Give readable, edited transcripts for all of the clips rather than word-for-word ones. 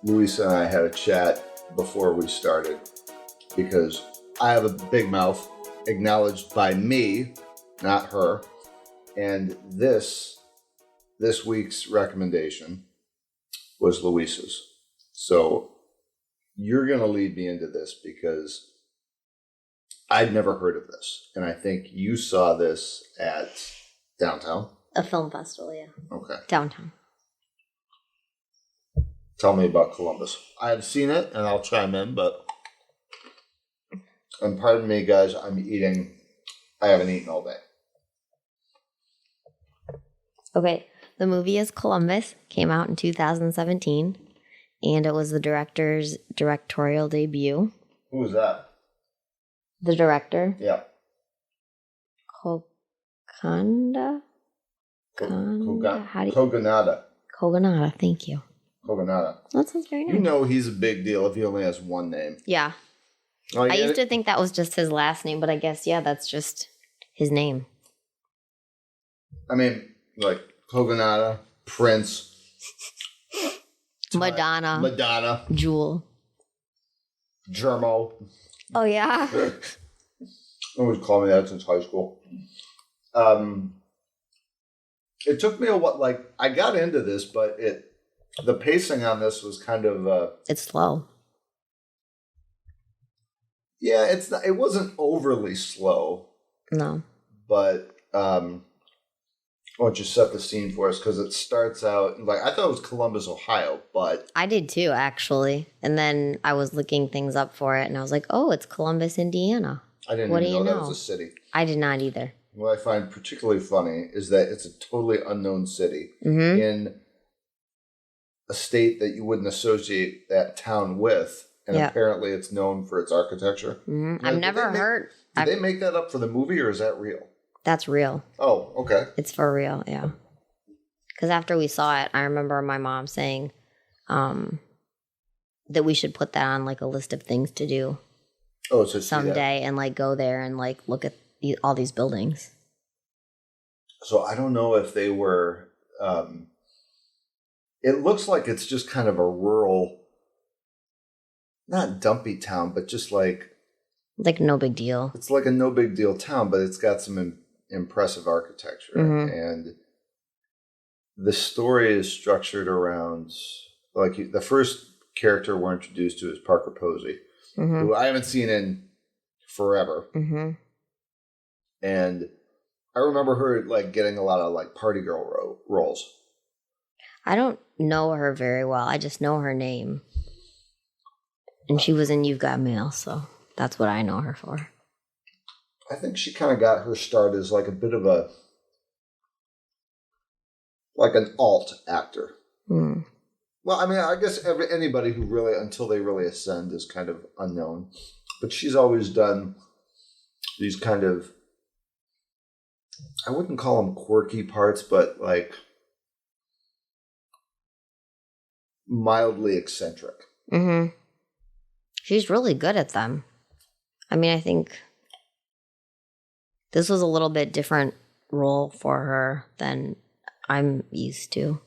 Luisa and I had a chat before we started because I have a big mouth acknowledged by me, not her. And this week's recommendation was Luisa's. So you're going to lead me into this because I'd never heard of this. And I think you saw this at downtown. A film festival, yeah. Okay. Downtown. Tell me about Columbus. I've seen it, and I'll chime in, but... And pardon me, guys, I haven't eaten all day. Okay, the movie is Columbus. Came out in 2017, and it was the director's directorial debut. Who was that? The director? Yeah. Kogonada? Kogonada, thank you. Kogonada. That sounds very nice. You know he's a big deal if he only has one name. Yeah. I used to think that was just his last name, but I guess, yeah, that's just his name. I mean, like, Kogonada, Prince. Madonna. Jewel. Germo. Oh, yeah? Always call me that since high school. It took me a while. Like, I got into this, but the pacing on this was kind of... it's slow. Yeah, it wasn't overly slow. No. But why don't you set the scene for us? Because it starts out... Like, I thought it was Columbus, Ohio, but... I did too, actually. And then I was looking things up for it, and I was like, oh, it's Columbus, Indiana. I didn't even know that was a city. I did not either. What I find particularly funny is that it's a totally unknown city in a state that you wouldn't associate that town with, and apparently it's known for its architecture. Mm-hmm. I've never heard... Did they make that up for the movie, or is that real? That's real. Oh, okay. It's for real, yeah. Because after we saw it, I remember my mom saying that we should put that on like a list of things to do someday and like go there and like look at all these buildings. So I don't know if they were... it looks like it's just kind of a rural, not dumpy town, but just like... Like no big deal. It's like a no big deal town, but it's got some impressive architecture. Mm-hmm. And the story is structured around... Like the first character we're introduced to is Parker Posey, who I haven't seen in forever. Mm-hmm. And I remember her like getting a lot of like party girl roles. I don't know her very well. I just know her name. And she was in You've Got Mail, so that's what I know her for. I think she kind of got her start as like a bit of a... like an alt actor. Hmm. Well, I mean, I guess anybody who really, until they really ascend, is kind of unknown. But she's always done these kind of... I wouldn't call them quirky parts, but like mildly eccentric. Mm-hmm. She's really good at them. I mean, I think this was a little bit different role for her than I'm used to.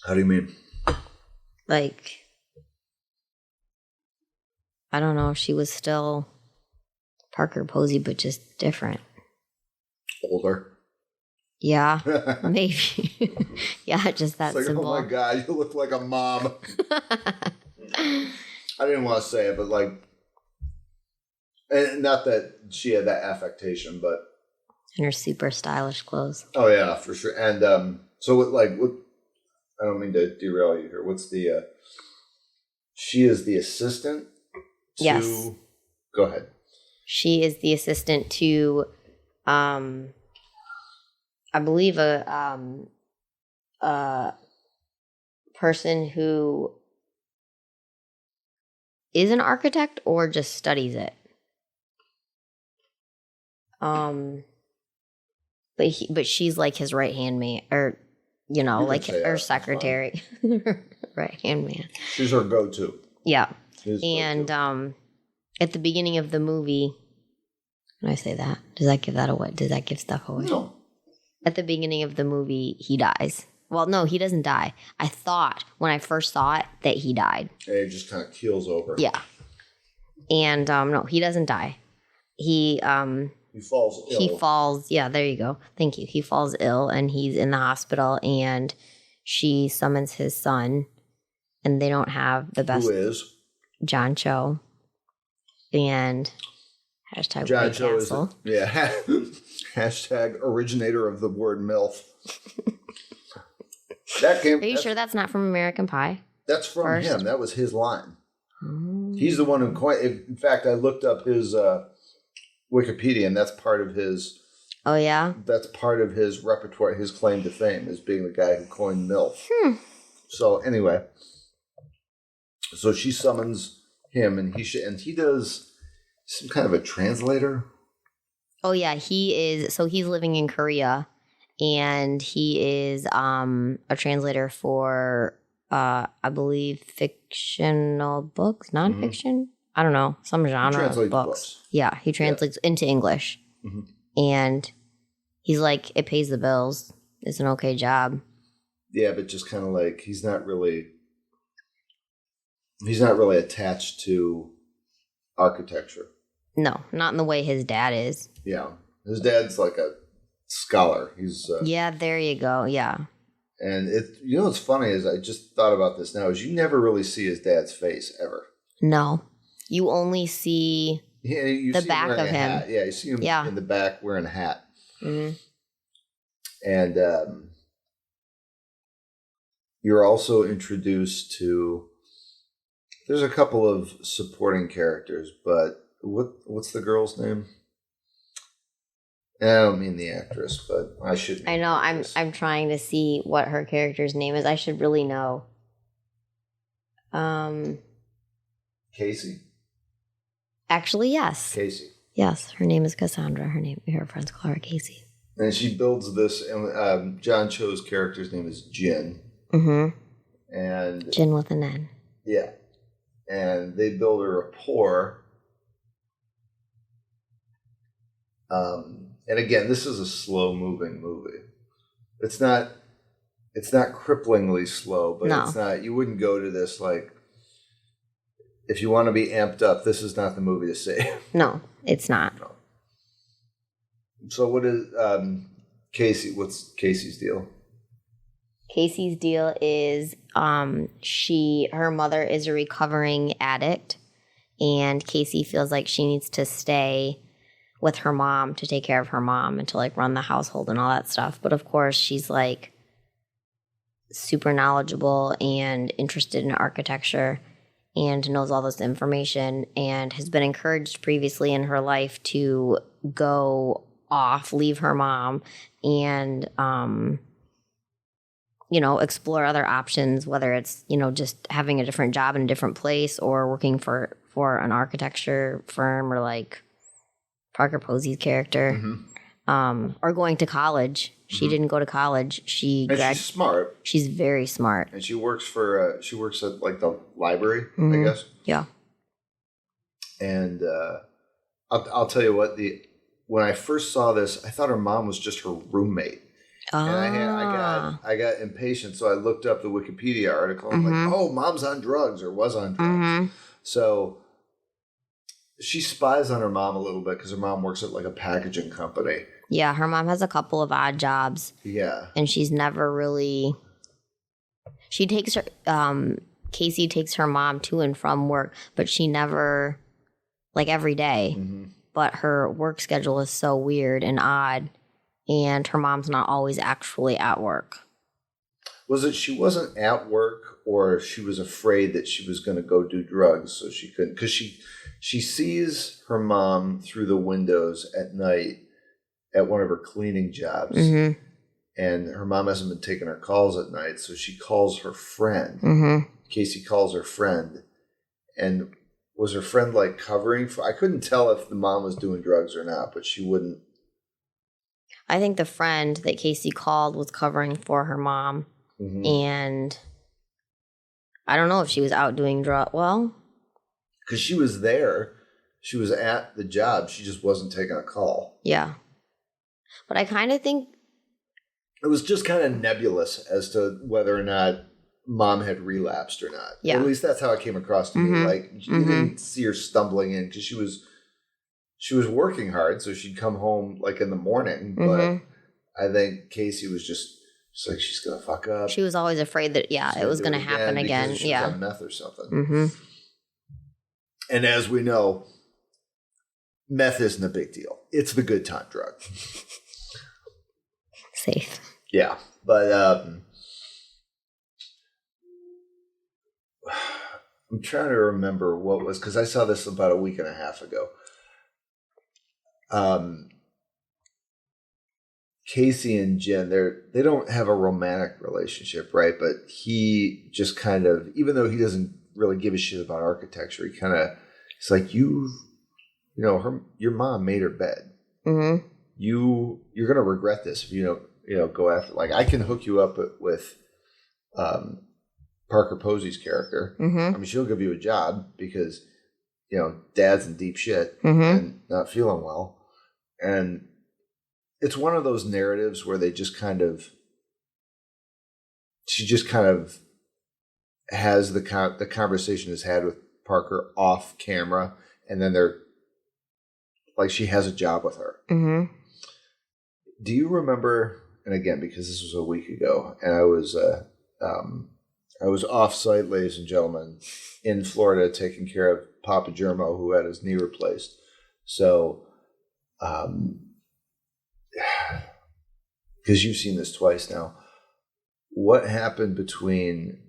How do you mean? Like, I don't know. She was still Parker Posey, but just different. Older. Yeah, maybe. Yeah, just that like, simple. Oh my God, you look like a mom. I didn't want to say it, but like, and not that she had that affectation, but. And her super stylish clothes. Oh yeah, for sure. And so what? I don't mean to derail you here. What's the? She is the assistant to... Yes. Go ahead. She is the assistant to, I believe, a person who is an architect or just studies it. But she's like his right hand man, or like her secretary, right hand man. She's her go-to. Yeah, and at the beginning of the movie, can I say that? Does that give that away? Does that give stuff away? No. At the beginning of the movie, he dies. Well, no, he doesn't die. I thought when I first saw it that he died. And it just kind of keels over. Yeah. And no, he doesn't die. He falls ill. He falls. Yeah, there you go. Thank you. He falls ill and he's in the hospital and she summons his son and they don't have the best. Who is? John Cho. And hashtag John White Cho Castle. Hashtag originator of the word MILF. Are you sure that's not from American Pie? That's from first? him. That was his line. Oh. He's the one who coined. In fact, I looked up his Wikipedia, and that's part of his. Oh yeah. That's part of his repertoire. His claim to fame is being the guy who coined MILF. So anyway, so she summons him, and he does some kind of a translator. Oh yeah, he is. So he's living in Korea, and he is a translator for I believe fictional books, nonfiction. I don't know, some genre of books. Yeah, he translates into English, and he's like, it pays the bills. It's an okay job. Yeah, but just kind of like he's not really attached to architecture. No, not in the way his dad is. Yeah, his dad's like a scholar. He's yeah, there you go. Yeah, and what's funny is I just thought about this now is you never really see his dad's face ever. No, you only see you the see back of him. Hat. Yeah, you see him in the back wearing a hat. Mm-hmm. And you're also introduced to. There's a couple of supporting characters, but what's the girl's name? I don't mean the actress, but I should. I know. I'm trying to see what her character's name is. I should really know. Casey. Actually, yes. Casey. Yes, her name is Cassandra. Her friends call her Casey. And she builds this. And John Cho's character's name is Jin. Mm-hmm. And Jin with an N. Yeah, and they build a rapport. And again, this is a slow-moving movie. It's not cripplingly slow, but it's not. You wouldn't go to this like. If you want to be amped up, this is not the movie to see. No, it's not. No. So what is Casey? What's Casey's deal? Casey's deal is her mother is a recovering addict, and Casey feels like she needs to stay with her mom to take care of her mom and to like run the household and all that stuff. But of course, she's like super knowledgeable and interested in architecture and knows all this information and has been encouraged previously in her life to go off, leave her mom, and explore other options, whether it's, just having a different job in a different place or working for an architecture firm or like Parker Posey's character, or going to college. She didn't go to college. She's smart. She's very smart. And she works at like the library, I guess. Yeah. And I'll tell you what, when I first saw this, I thought her mom was just her roommate. And I got impatient, so I looked up the Wikipedia article. I'm like, oh, mom's on drugs or was on drugs. So she spies on her mom a little bit because her mom works at like a packaging company. Yeah, her mom has a couple of odd jobs. Yeah. And she's never really... She takes her... Casey takes her mom to and from work, but she never... Like every day. But her work schedule is so weird and odd. And her mom's not always actually at work. Was it she wasn't at work or she was afraid that she was going to go do drugs so she couldn't? Because she sees her mom through the windows at night at one of her cleaning jobs. And her mom hasn't been taking her calls at night, so she calls her friend. Casey calls her friend. And was her friend like covering for... I couldn't tell if the mom was doing drugs or not, but she wouldn't... I think the friend that Casey called was covering for her mom. And I don't know if she was out doing drugs. Well, because she was there. She was at the job. She just wasn't taking a call. Yeah. But I kind of think it was just kind of nebulous as to whether or not mom had relapsed or not. Yeah. At least that's how it came across to me. Like, you didn't see her stumbling in because she was working hard, so she'd come home like in the morning. But I think Casey was just like, she's gonna fuck up. She was always afraid that it was gonna happen again. She was on meth or something. And as we know, meth isn't a big deal. It's the good time drug. Safe. Yeah, but I'm trying to remember what was, because I saw this about a week and a half ago. Casey and Jen, they don't have a romantic relationship, right? But he just kind of, even though he doesn't really give a shit about architecture, he kind of, it's like, your mom made her bed. You're gonna regret this if you don't go after. Like, I can hook you up with Parker Posey's character. I mean, she'll give you a job because dad's in deep shit and not feeling well, and it's one of those narratives where she just kind of has the conversation is had with Parker off camera, and then they're like, she has a job with her. Do you remember? And again, because this was a week ago, and I was off-site, ladies and gentlemen, in Florida, taking care of Papa Germo, who had his knee replaced. So, because you've seen this twice now, what happened between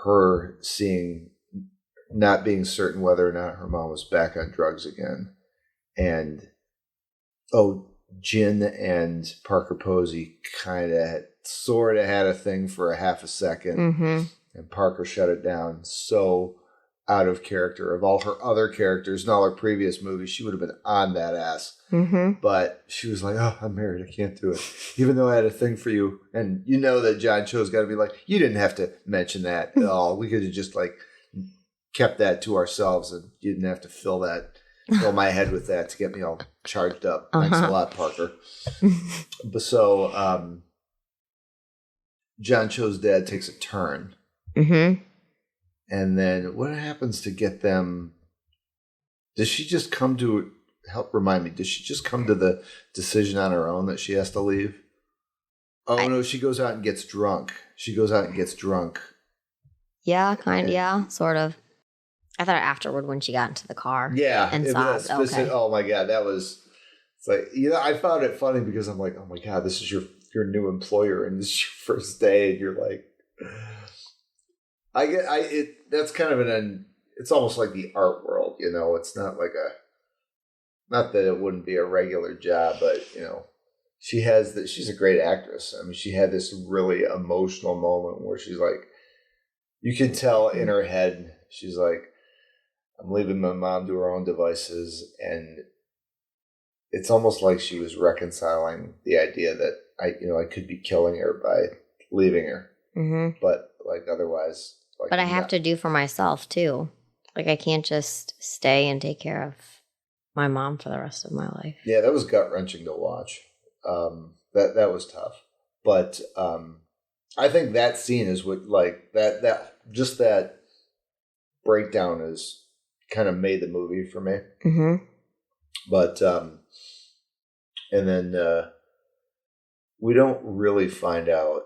her not being certain whether or not her mom was back on drugs again, and Jen and Parker Posey sort of had a thing for a half a second, and Parker shut it down. So out of character. Of all her other characters in all her previous movies, she would have been on that ass. But she was like, "Oh, I'm married. I can't do it. Even though I had a thing for you." And that John Cho's got to be like, "You didn't have to mention that at all. We could have just kept that to ourselves, and you didn't have to fill my head with that to get me all charged up." Thanks a lot, Parker. But so John Cho's dad takes a turn. And then what happens to get them? Does she just come to remind me? Does she just come to the decision on her own that she has to leave? Oh, no, she goes out and gets drunk. Yeah, sort of. I thought afterward when she got into the car. Yeah. And saw it. Okay. Oh my God, it's like, I found it funny because I'm like, oh my God, this is your new employer and this is your first day, and you're like, that's kind of it's almost like the art world, it's not like not that it wouldn't be a regular job, but she's a great actress. I mean, she had this really emotional moment where she's like, you can tell in her head, she's like, I'm leaving my mom to her own devices, and it's almost like she was reconciling the idea that I could be killing her by leaving her, but otherwise. But I have to do for myself too. I can't just stay and take care of my mom for the rest of my life. Yeah, that was gut wrenching to watch. That was tough, but I think that scene is what that breakdown is kind of made the movie for me. But and then we don't really find out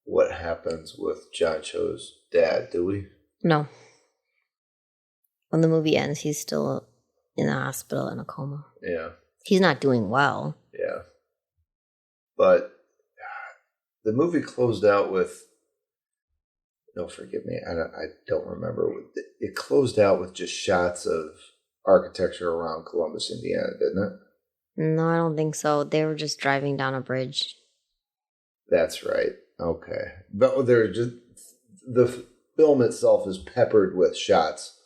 what happens with John Cho's dad, do we? No. When the movie ends, he's still in the hospital in a coma. Yeah. He's not doing well. Yeah. But the movie closed out with, no, forgive me, I don't remember. It closed out with just shots of architecture around Columbus, Indiana, didn't it? No, I don't think so. They were just driving down a bridge. That's right. Okay. But the film itself is peppered with shots,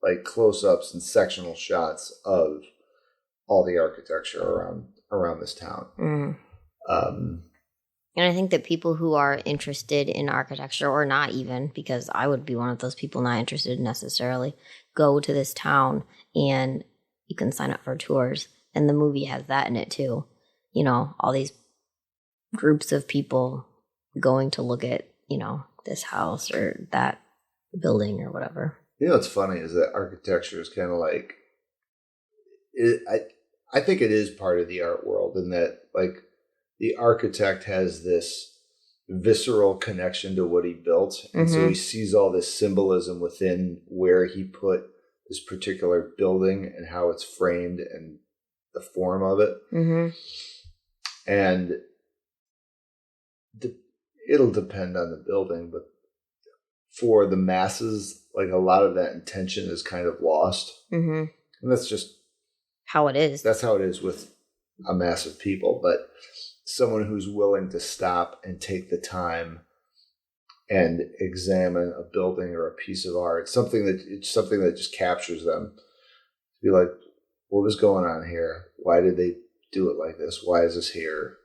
like close-ups and sectional shots of all the architecture around this town. And I think that people who are interested in architecture, or not even, because I would be one of those people not interested necessarily, go to this town and you can sign up for tours. And the movie has that in it too. All these groups of people going to look at, this house or that building or whatever. What's funny is that architecture is kind of like, I think it is part of the art world, in that like the architect has this visceral connection to what he built. And so he sees all this symbolism within where he put this particular building and how it's framed and the form of it. And it'll depend on the building, but for the masses, like a lot of that intention is kind of lost. And that's just how it is. That's how it is with a mass of people. But someone who's willing to stop and take the time and examine a building or a piece of art, something that just captures them, to be like, what was going on here? Why did they do it like this? Why is this here?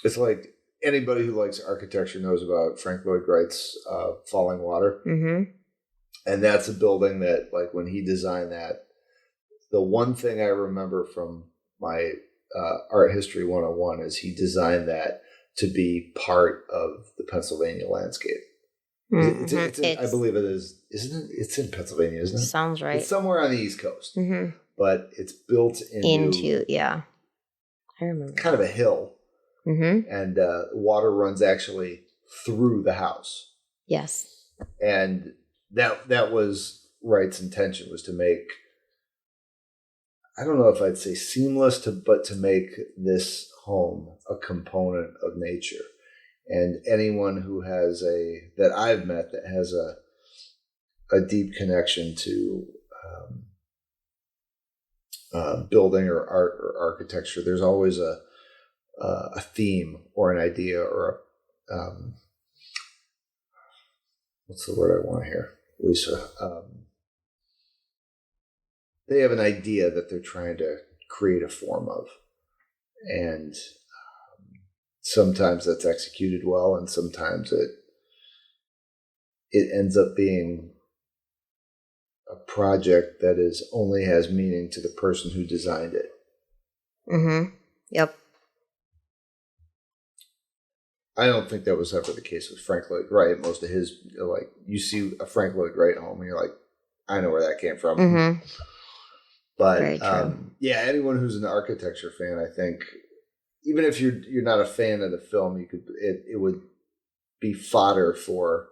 It's like anybody who likes architecture knows about Frank Lloyd Wright's Falling Water. And that's a building that, like, when he designed that, the one thing I remember from my Art History 101 is he designed that to be part of the Pennsylvania landscape. I believe it is, isn't it? It's in Pennsylvania, isn't it? Sounds right. It's somewhere on the East Coast, but it's built into yeah, I remember. Kind of a hill, and water runs actually through the house. Yes, and that was Wright's intention, was to make, I don't know if I'd say seamless, but to make this home a component of nature. And anyone who that I've met that has a deep connection to building or art or architecture, there's always a theme or an idea or what's the word I want here, Lisa? They have an idea that they're trying to create a form of. And sometimes that's executed well, and sometimes it ends up being a project that only has meaning to the person who designed it. Yep. I don't think that was ever the case with Frank Lloyd Wright. Most of his, like, you see a Frank Lloyd Wright home and you're like, I know where that came from. But anyone who's an architecture fan, I think, even if you're not a fan of the film, it would be fodder for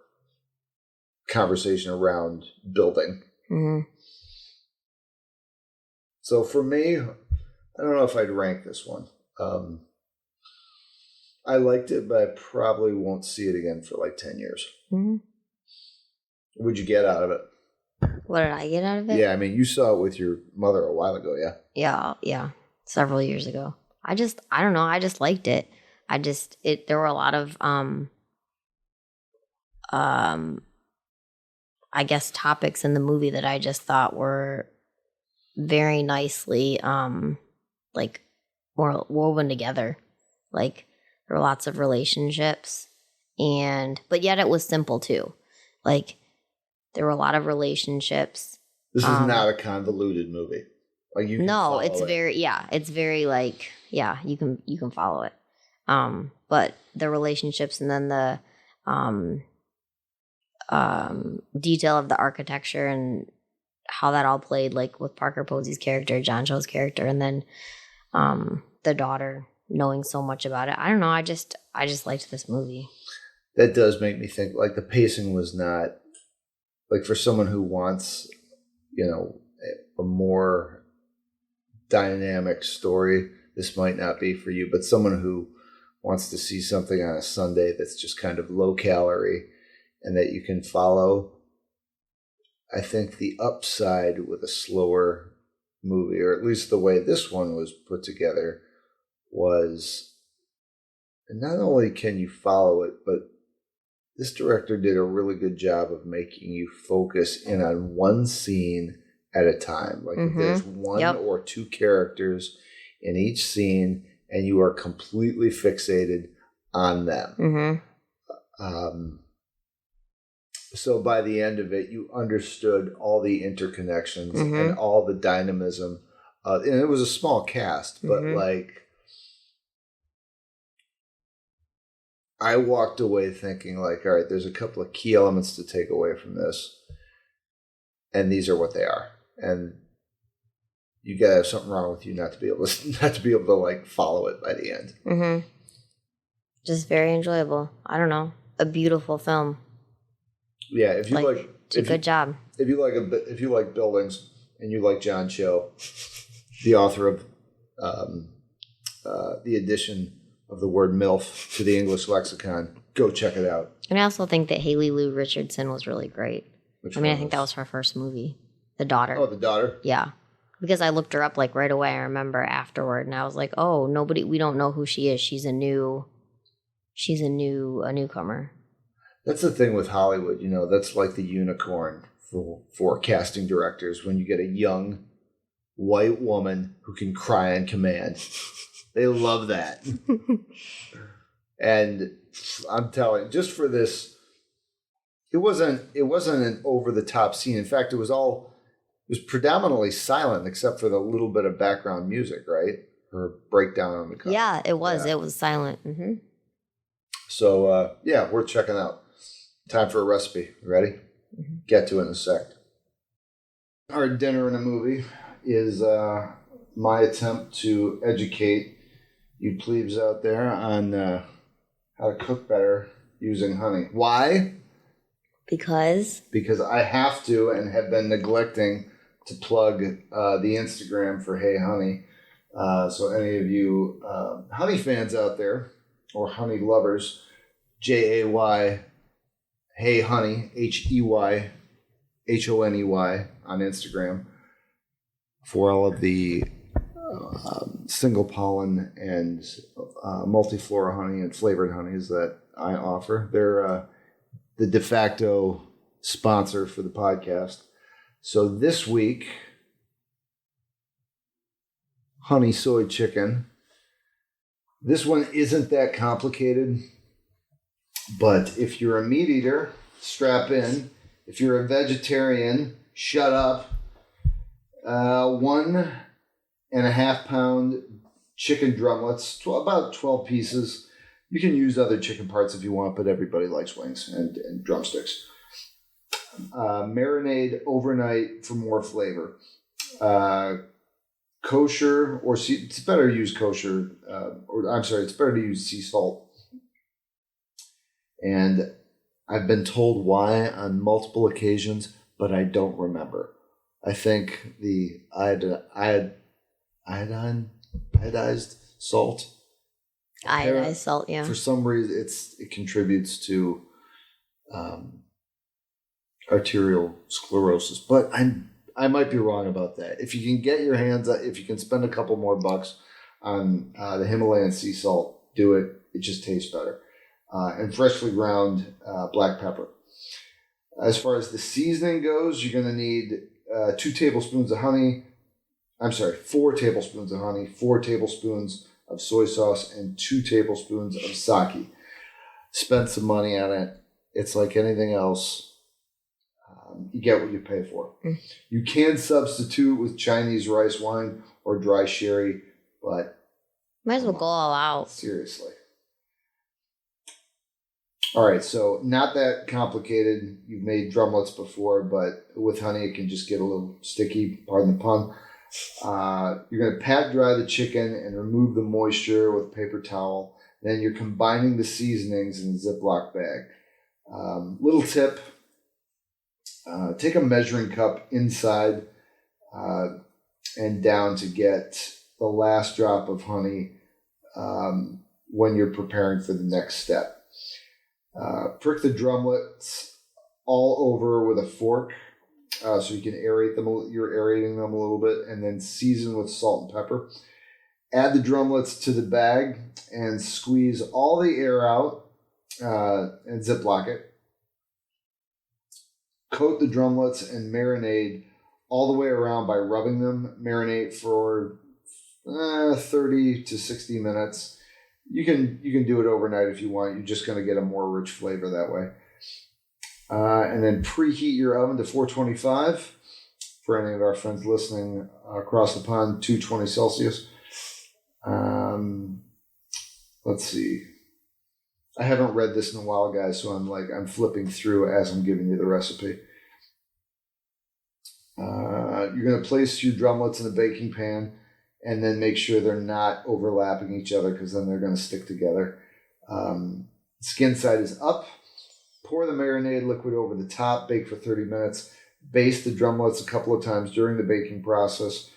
conversation around building. So for me, I don't know if I'd rank this one. I liked it, but I probably won't see it again for like 10 years. What'd you get out of it? What did I get out of it? Yeah, I mean, you saw it with your mother a while ago, yeah? Yeah. Several years ago. I don't know. I just liked it. There were a lot of, I guess, topics in the movie that I just thought were very nicely, like, woven together. Like, there were lots of relationships, but yet it was simple too. Like, there were a lot of relationships. This is not a convoluted movie. Like, you can follow it's it. It's very like, you can follow it. But the relationships and then the detail of the architecture and how that all played, like with Parker Posey's character, John Cho's character, and then the daughter knowing so much about it. I don't know. I just liked this movie. That does make me think, like, the pacing was not, like, for someone who wants, a more dynamic story, this might not be for you, but someone who wants to see something on a Sunday that's just kind of low calorie and that you can follow, I think the upside with a slower movie, or at least the way this one was put together, was not only can you follow it, but this director did a really good job of making you focus in on one scene at a time. Like, if there's one or two characters in each scene and you are completely fixated on them. So by the end of it, you understood all the interconnections and all the dynamism. And it was a small cast, but like, I walked away thinking like, all right, there's a couple of key elements to take away from this, and these are what they are. And you gotta have something wrong with you not to be able to like follow it by the end. Mm-hmm. Just very enjoyable. I don't know, a beautiful film. Yeah, if you like, it's a good job. If you like buildings and you like John Cho, the author of the addition of the word MILF to the English lexicon, go check it out. And I also think that Haley Lou Richardson was really great. I think that was her first movie, The Daughter. Oh, The Daughter? Yeah. Because I looked her up like right away, I remember afterward, and I was like, oh, we don't know who she is. She's a newcomer. That's the thing with Hollywood, that's like the unicorn for casting directors when you get a young white woman who can cry on command. They love that. And I'm telling you, just for this, it wasn't an over-the-top scene. In fact, it was predominantly silent except for the little bit of background music, right? Her breakdown on the cover. Yeah, it was. Yeah. It was silent. Mm-hmm. So, worth checking out. Time for a recipe. Ready? Mm-hmm. Get to it in a sec. Our dinner in a movie is my attempt to educate you plebes out there on how to cook better using honey. Why? Because I have to and have been neglecting to plug the Instagram for Hey Honey. So any of you honey fans out there or honey lovers, Jay Hey Honey, HeyHoney on Instagram for all of the single pollen and multiflora honey and flavored honeys that I offer. They're the de facto sponsor for the podcast. So this week, honey soy chicken. This one isn't that complicated, but if you're a meat eater, strap in. If you're a vegetarian, shut up. 1.5 pound chicken drumlets, about 12 pieces. You can use other chicken parts if you want, but everybody likes wings and drumsticks. Marinade overnight for more flavor. Kosher, or it's better to use kosher, it's better to use sea salt. And I've been told why on multiple occasions, but I don't remember. I think the iodized salt. Iodized salt, yeah. For some reason, it contributes to arterial sclerosis, but I might be wrong about that. If you can get your hands, if you can spend a couple more bucks on the Himalayan sea salt, do it. It just tastes better. And freshly ground black pepper. As far as the seasoning goes, you're going to need 4 tablespoons of honey, 4 tablespoons of soy sauce, and 2 tablespoons of sake. Spend some money on it. It's like anything else. You get what you pay for. Mm. You can substitute with Chinese rice wine or dry sherry, but might as well go all out. Seriously. All right, so not that complicated. You've made drumlets before, but with honey, it can just get a little sticky, pardon the pun. You're going to pat dry the chicken and remove the moisture with a paper towel. Then you're combining the seasonings in a Ziploc bag. Little tip, take a measuring cup inside and down to get the last drop of honey when you're preparing for the next step. Prick the drumlets all over with a fork so you can aerate them. You're aerating them a little bit, and then season with salt and pepper. Add the drumlets to the bag and squeeze all the air out and Ziploc it. Coat the drumlets and marinade all the way around by rubbing them. Marinate for 30 to 60 minutes. You can do it overnight if you want. You're just going to get a more rich flavor that way. And then preheat your oven to 425. For any of our friends listening across the pond, 220 Celsius. Let's see. I haven't read this in a while, guys, so I'm flipping through as I'm giving you the recipe. You're going to place your drumlets in a baking pan and then make sure they're not overlapping each other because then they're going to stick together. Skin side is up. Pour the marinated liquid over the top. Bake for 30 minutes. Baste the drumlets a couple of times during the baking process.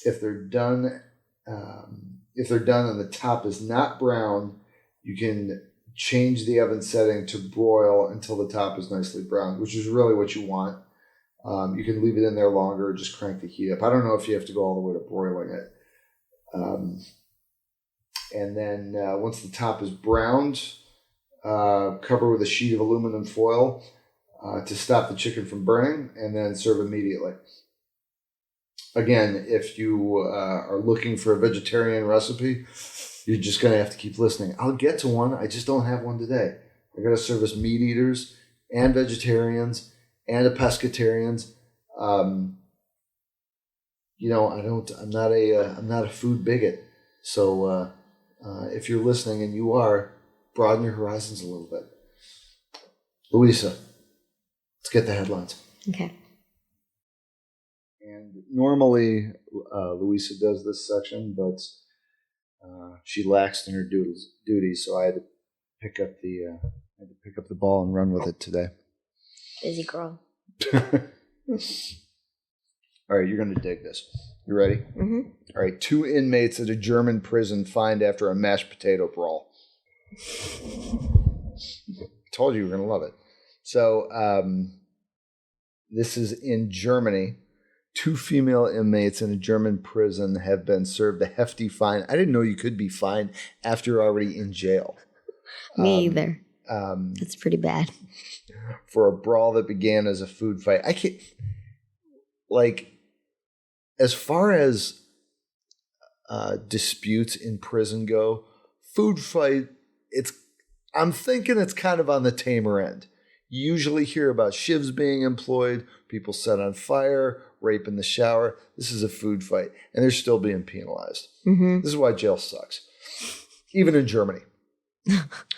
If they're done and the top is not brown, you can change the oven setting to broil until the top is nicely browned, which is really what you want. You can leave it in there longer or just crank the heat up. I don't know if you have to go all the way to broiling it. And then once the top is browned, cover with a sheet of aluminum foil to stop the chicken from burning, and then serve immediately. Again, if you are looking for a vegetarian recipe, you're just going to have to keep listening. I'll get to one. I just don't have one today. I got to service meat eaters and vegetarians and pescatarians. I'm not a food bigot. So if you're listening and you are, broaden your horizons a little bit. Louisa, let's get the headlines. Okay. And normally Louisa does this section, but she laxed in her duties, so I had to pick up the ball and run with it today. Busy girl. All right, you're going to dig this. You ready? Mm-hmm. All right, 2 inmates at a German prison fined after a mashed potato brawl. Told you were going to love it. So this is in Germany. 2 female inmates in a German prison have been served a hefty fine. I didn't know you could be fined after you're already in jail. Me either. That's pretty bad. For a brawl that began as a food fight. I can't, as far as disputes in prison go, food fight, I'm thinking it's kind of on the tamer end. You usually hear about shivs being employed, people set on fire, rape in the shower. This is a food fight, and they're still being penalized. Mm-hmm. This is why jail sucks, even in Germany.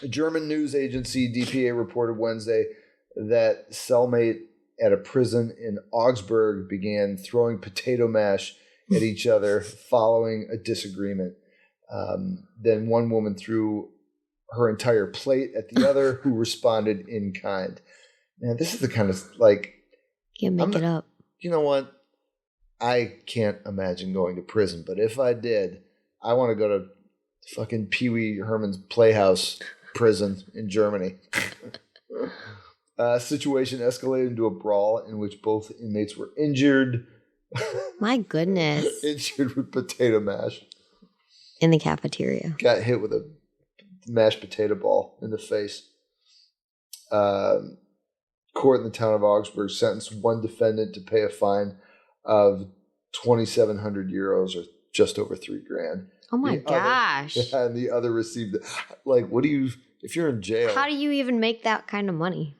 A German news agency, DPA, reported Wednesday that cellmate at a prison in Augsburg began throwing potato mash at each other following a disagreement. Then one woman threw her entire plate at the other, who responded in kind. Man, this is the kind of Can't make it up. You know what? I can't imagine going to prison, but if I did, I want to go to fucking Pee Wee Herman's Playhouse prison in Germany. Situation escalated into a brawl in which both inmates were injured. My goodness. Injured with potato mash. In the cafeteria. Got hit with a mashed potato ball in the face. Court in the town of Augsburg sentenced one defendant to pay a fine of 2,700 euros, or just over $3,000. Oh my gosh. And the other received, if you're in jail. How do you even make that kind of money?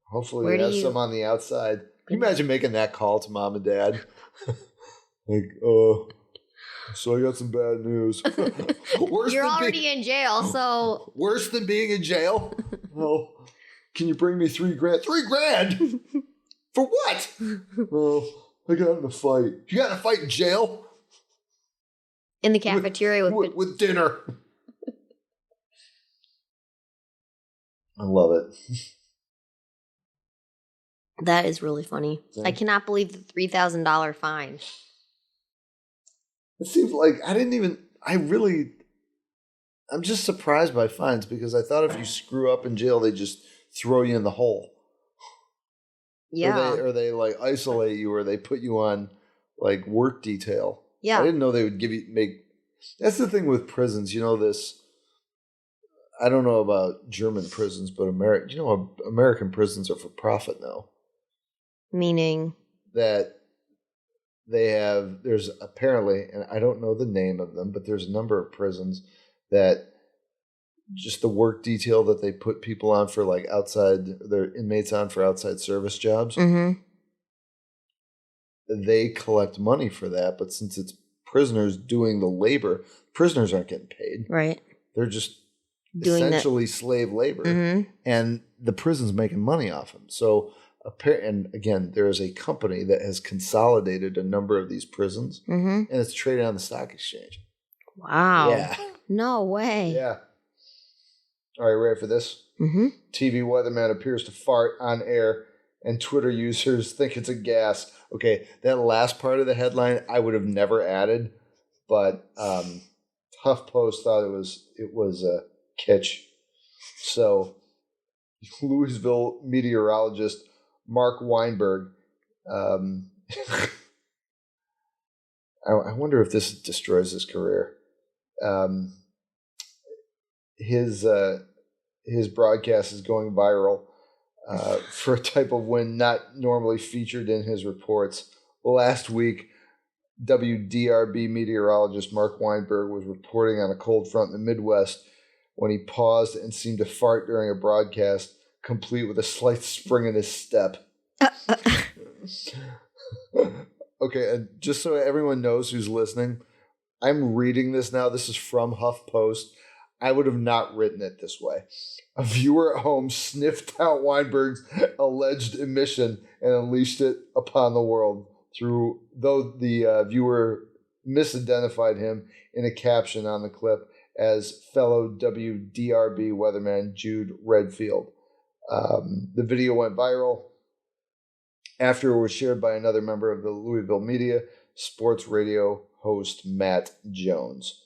Hopefully they have some on the outside. Can you imagine making that call to mom and dad? So I got some bad news. You're already in jail, so. Worse than being in jail? Well, can you bring me $3,000? $3,000? For what? Well, I got in a fight. You got in a fight in jail? In the cafeteria with dinner. I love it. That is really funny. Yeah. I cannot believe the $3,000 fine. It seems like I'm just surprised by fines, because I thought if you screw up in jail, they just throw you in the hole. Yeah. Or they isolate you, or they put you on work detail. Yeah. I didn't know they would that's the thing with prisons. I don't know about German prisons, but American prisons are for profit now. Meaning? That there's apparently, and I don't know the name of them, but there's a number of prisons that just the work detail that they put people on for their inmates on for outside service jobs. Mm-hmm. They collect money for that, but since it's prisoners doing the labor, prisoners aren't getting paid. Right. They're just essentially slave labor, and the prison's making money off him. So, and again, there is a company that has consolidated a number of these prisons, and it's traded on the stock exchange. Wow. Yeah. No way. Yeah. All right, ready for this? TV weatherman appears to fart on air, and Twitter users think it's a gas. Okay, that last part of the headline I would have never added, but HuffPost thought it was a kitsch. So, Louisville meteorologist Mark Weinberg. I wonder if this destroys his career. His broadcast is going viral for a type of wind not normally featured in his reports. Last week, WDRB meteorologist Mark Weinberg was reporting on a cold front in the Midwest when he paused and seemed to fart during a broadcast, complete with a slight spring in his step. Okay, and just so everyone knows who's listening, I'm reading this now. This is from HuffPost. I would have not written it this way. A viewer at home sniffed out Weinberg's alleged emission and unleashed it upon the world, though the viewer misidentified him in a caption on the clip as fellow WDRB weatherman Jude Redfield. The video went viral after it was shared by another member of the Louisville media, sports radio host Matt Jones.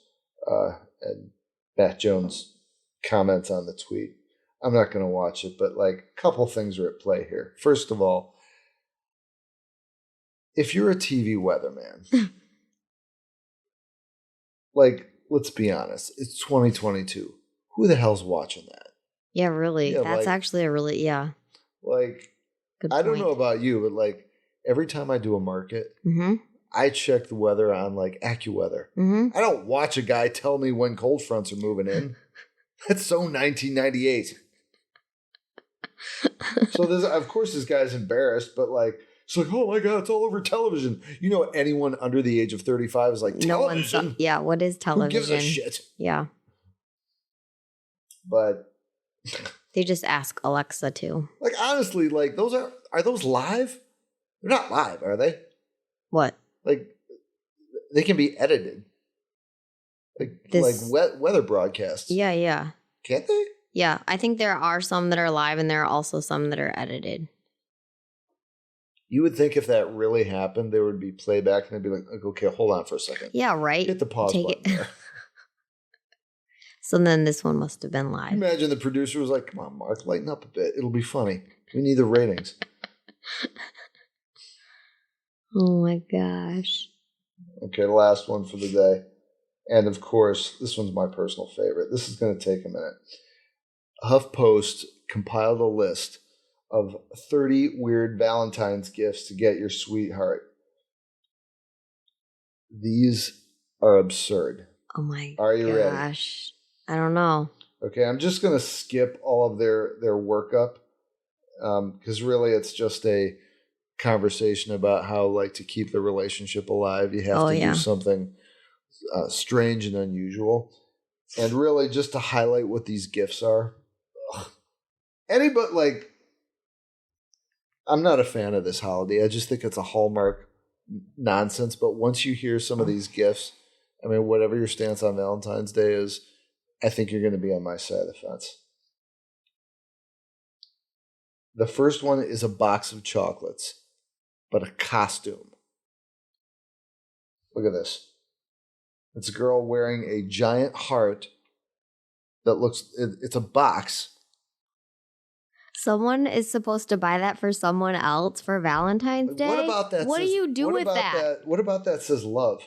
And Matt Jones comments on the tweet. I'm not going to watch it, but a couple things are at play here. First of all, if you're a TV weatherman, let's be honest, it's 2022. Who the hell's watching that? Yeah, really. Yeah, that's actually a really, Good I don't point. know about you, but every time I do a market, I check the weather on AccuWeather. I don't watch a guy tell me when cold fronts are moving in. That's so 1998. So of course this guy's embarrassed, but it's oh my God, it's all over television. Anyone under the age of 35 is television. Yeah, what is television? Who gives a shit? Yeah. But they just ask Alexa too. Honestly, those are those live? They're not live, are they? What? They can be edited. Weather broadcasts. Yeah. Can't they? Yeah, I think there are some that are live and there are also some that are edited. You would think if that really happened, there would be playback and they'd be okay, hold on for a second. Yeah, right. Hit the pause button there. So then this one must have been live. Imagine the producer was come on, Mark, lighten up a bit. It'll be funny. We need the ratings. Oh my gosh. Okay, last one for the day. And of course, this one's my personal favorite. This is going to take a minute. HuffPost compiled a list of 30 weird Valentine's gifts to get your sweetheart. These are absurd. Oh my gosh. Are you ready? I don't know. Okay, I'm just going to skip all of their workup because really it's just a conversation about how to keep the relationship alive. You have to do something strange and unusual. And really just to highlight what these gifts are. Anybody, I'm not a fan of this holiday. I just think it's a Hallmark nonsense. But once you hear some of these gifts, whatever your stance on Valentine's Day is, I think you're going to be on my side of the fence. The first one is a box of chocolates, but a costume. Look at this. It's a girl wearing a giant heart that it's a box. Someone is supposed to buy that for someone else for Valentine's Day? What about that? What do you do with that? What about that says love?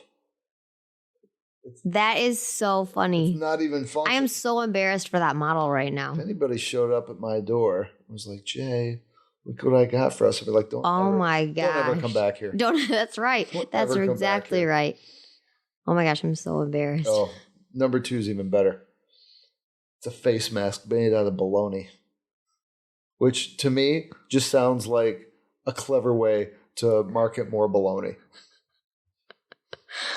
That is so funny. It's not even funny. I am so embarrassed for that model right now. If anybody showed up at my door and was like, Jay, look what I got for us, I'd be like, my gosh. Don't ever come back here. That's right. That's exactly right. Oh my gosh, I'm so embarrassed. Oh, number 2 is even better. It's a face mask made out of bologna, which to me just sounds like a clever way to market more bologna.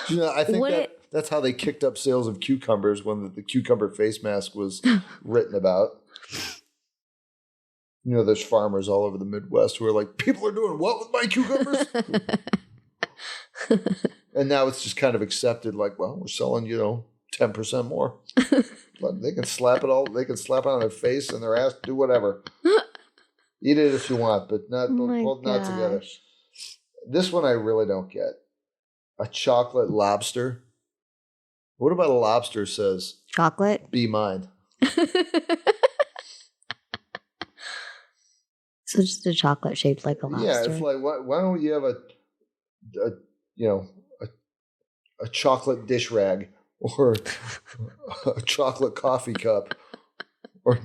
I think That's how they kicked up sales of cucumbers when the cucumber face mask was written about. You know, there's farmers all over the Midwest who are like, people are doing what with my cucumbers? And now it's just kind of accepted, like, well, we're selling, 10% more. But they can slap it on their face and their ass, do whatever. Eat it if you want, but don't hold not together. This one I really don't get. A chocolate lobster. What about a lobster says, chocolate? Be mine. So just a chocolate shaped like a lobster. Yeah, it's like, why don't you have a chocolate dish rag or a chocolate coffee cup or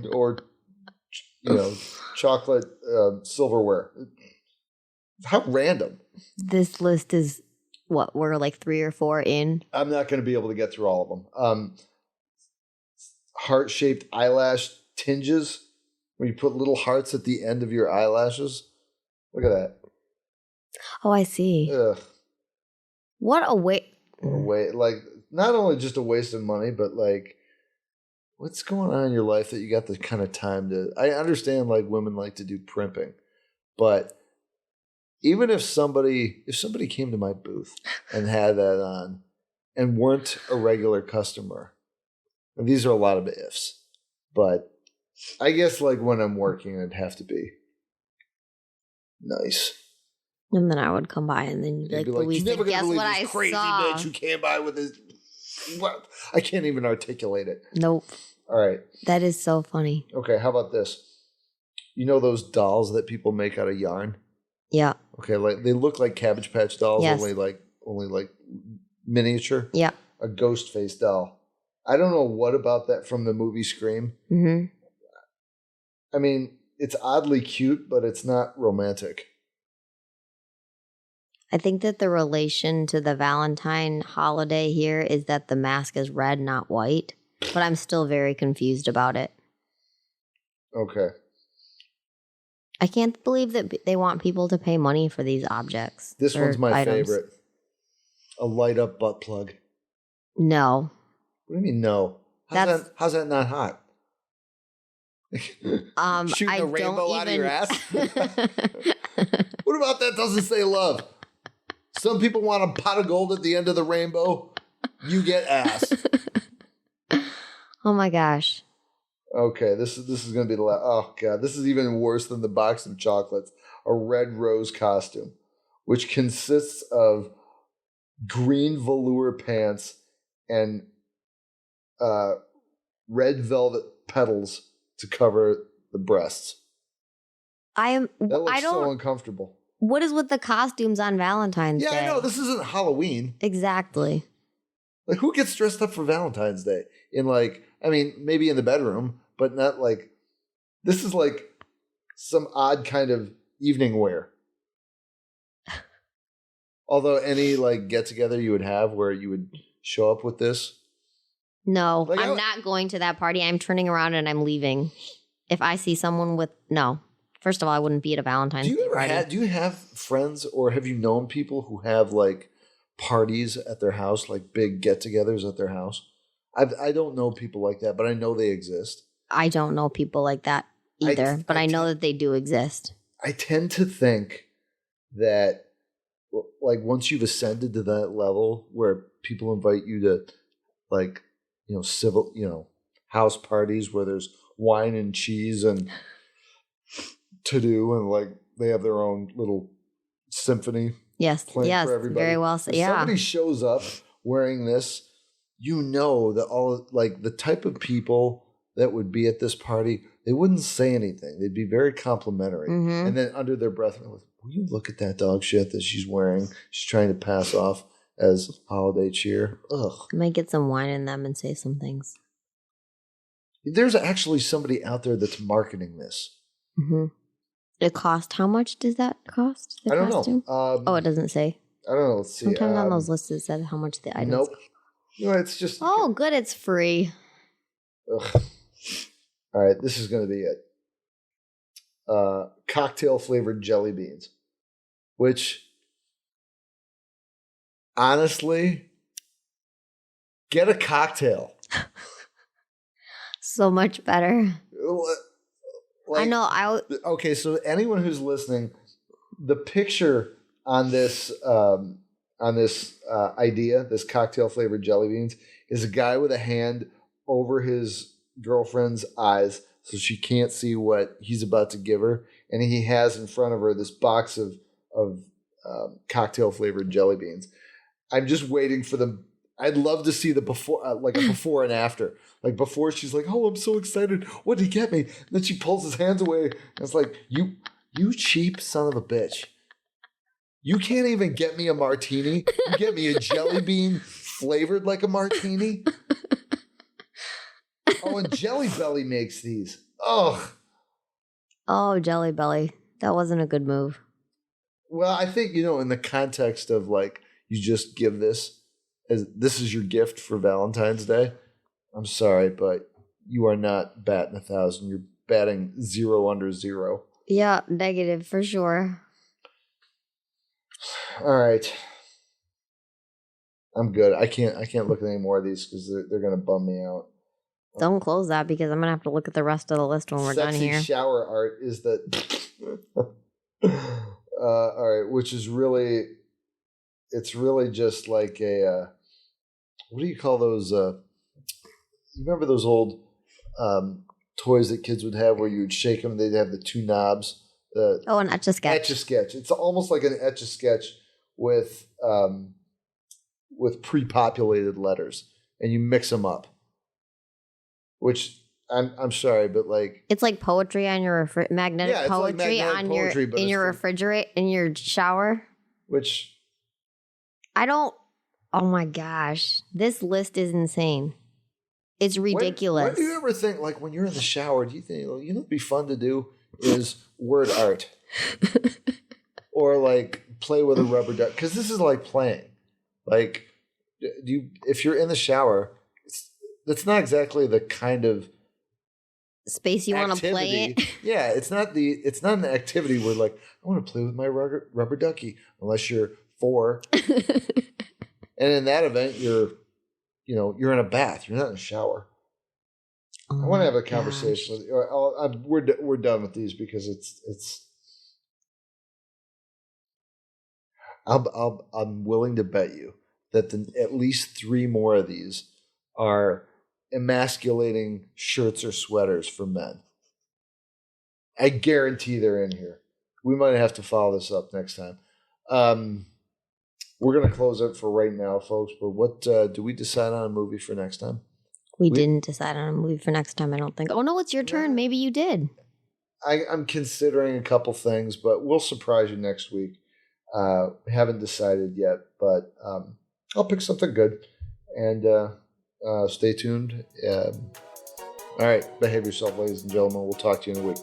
chocolate silverware? How random. This list is what, we're like 3 or 4 in? I'm not going to be able to get through all of them. Heart-shaped eyelash tinges, where you put little hearts at the end of your eyelashes. Look at that. Oh, I see. Ugh. What a waste. Like, not only just a waste of money, but like, what's going on in your life that you got the kind of time to... I understand, like, women like to do primping, but even if somebody came to my booth and had that on and weren't a regular customer, and these are a lot of ifs, but I guess like when I'm working, it'd have to be nice. And then I would come by and then you'd be like, you're never guess gonna believe what this I crazy saw? bitch who came by with this. What? I can't even articulate it. Nope. All right. That is so funny. Okay, how about this? You know those dolls that people make out of yarn? Yeah. Okay, like they look like Cabbage Patch dolls, yes. only like miniature. Yeah. A ghost face doll. I don't know what about that from the movie Scream. Mm-hmm. I mean, it's oddly cute, but it's not romantic. I think that the relation to the Valentine holiday here is that the mask is red, not white. But I'm still very confused about it. Okay. I can't believe that they want people to pay money for these objects. This one's my favorite. A light up butt plug. No. What do you mean no? How's that not hot? Shooting a rainbow out of your ass? What about that doesn't say love? Some people want a pot of gold at the end of the rainbow. You get ass. Oh my gosh. Okay, this is going to be the last. Oh god, this is even worse than the box of chocolates. A red rose costume, which consists of green velour pants and red velvet petals to cover the breasts. That looks so uncomfortable. What is with the costumes on Valentine's Day? Yeah, I know. This isn't Halloween. Exactly. Like, who gets dressed up for Valentine's Day? Maybe in the bedroom, but not like... This is like some odd kind of evening wear. Although any, like, get-together you would have where you would show up with this... No, like, I'm not going to that party. I'm turning around and I'm leaving. If I see someone with... No. First of all, I wouldn't be at a Valentine's Day party. Do you have friends or have you known people who have like parties at their house, like big get-togethers at their house? I don't know people like that, but I know they exist. I don't know people like that either, but I know that they do exist. I tend to think that like once you've ascended to that level where people invite you to like, house parties where there's wine and cheese and to do, and like they have their own little symphony. Yes, for everybody. Very well said. If yeah. somebody shows up wearing this, that all like the type of people that would be at this party, they wouldn't say anything. They'd be very complimentary, and then under their breath, will you look at that dog shit that she's wearing? She's trying to pass off as holiday cheer. Ugh. I might get some wine in them and say some things. There's actually somebody out there that's marketing this. Mm-hmm. It cost. How much does that cost? I don't know. It doesn't say. I don't know. Let's see. Sometimes on those lists it says how much the items. Nope. It's just. Oh, good. It's free. Ugh. All right. This is going to be it. Cocktail flavored jelly beans, which honestly, Get a cocktail. So much better. Like, I know. Okay, so anyone who's listening, the picture on this idea, this cocktail flavored jelly beans, is a guy with a hand over his girlfriend's eyes so she can't see what he's about to give her, and he has in front of her this box of cocktail flavored jelly beans. I'm just waiting for them. I'd love to see the before, like a before and after. Like before, she's like, "Oh, I'm so excited! What did he get me?" And then she pulls his hands away, and it's like, "You cheap son of a bitch! You can't even get me a martini. You get me a jelly bean flavored like a martini." Oh, and Jelly Belly makes these. Ugh. Oh, Jelly Belly. That wasn't a good move. Well, I think, in the context of like, you just give this as this is your gift for Valentine's Day. I'm sorry, but you are not batting 1,000. You're batting 0 under 0. Yeah, negative for sure. All right. I'm good. I can't look at any more of these because they're going to bum me out. Don't close that because I'm going to have to look at the rest of the list when we're done here. Sexy shower art is the... all right, which is really... It's really just like a... what do you call those? You remember those old toys that kids would have where you would shake them and they'd have the 2 knobs? An Etch-a-Sketch. Etch-a-Sketch. It's almost like an Etch-a-Sketch with pre-populated letters, and you mix them up. Which I'm sorry, but like it's like poetry on your magnetic poetry like on poetry, your in your refrigerator in your shower. Which I don't. Oh my gosh, this list is insane. It's ridiculous. When do you ever think, like, when you're in the shower, do you think, what'd be fun to do is word art, or like play with a rubber duck? Because this is like playing. Like, if you're in the shower, that's not exactly the kind of space you want to play it. Yeah, it's not an activity where like I want to play with my rubber ducky, unless you're 4. And in that event, you're in a bath. You're not in a shower. Oh I want to have a conversation with you. We're done with these because it's. I'm willing to bet you that at least 3 more of these are emasculating shirts or sweaters for men. I guarantee they're in here. We might have to follow this up next time. We're going to close it for right now, folks. But what do we decide on a movie for next time? We didn't decide on a movie for next time, I don't think. Oh, no, it's your turn. Maybe you did. I'm considering a couple things, but we'll surprise you next week. Haven't decided yet, but I'll pick something good. And stay tuned. All right. Behave yourself, ladies and gentlemen. We'll talk to you in a week.